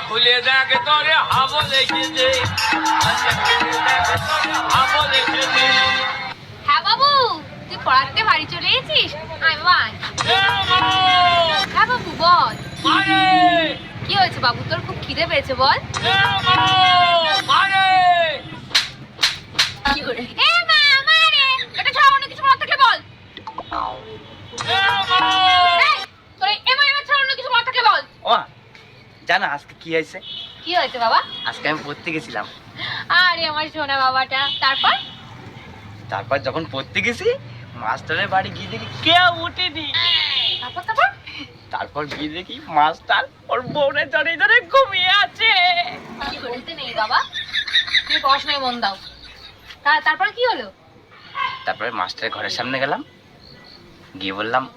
খুলে দেখে তোরে হাবো লেগেছে। হ্যাঁ বাবু, তুই পড়াতে বাড়ি চলে এসেছিস? আয় বাবা আয়। হ্যাঁ বাবু বল, কি হয়েছে বাবু? তোর খুব খিদে পেয়েছে বল। এ মা, মারে! এটা ছাড়া অন্য কিছু মনে থাকলে বল। এই, তোর এই এমা এমা ছাড়া অন্য কিছু মনে থাকলে বল। ও জানো আজকে কি হয়েছে? কি হয়েছে বাবা? আজকে আমি পড়তে গেছিলাম। আরে আমার সোনা বাবাটা। তারপর যখন পড়তে গেছি, মাস্টারের বাড়ি গিয়ে দেখি কেউ উঠেনি। তারপর তারপর গিয়ে দেখি মাস্টার ওর বউরে ধরে ধরে ঘুমিয়ে আছে। কি বলতে নেই বাবা, তুমি পড়াশোনায় মন দাও। তারপর কি হলো? তারপরে মাস্টারের ঘরের সামনে গেলাম, গিয়ে বললাম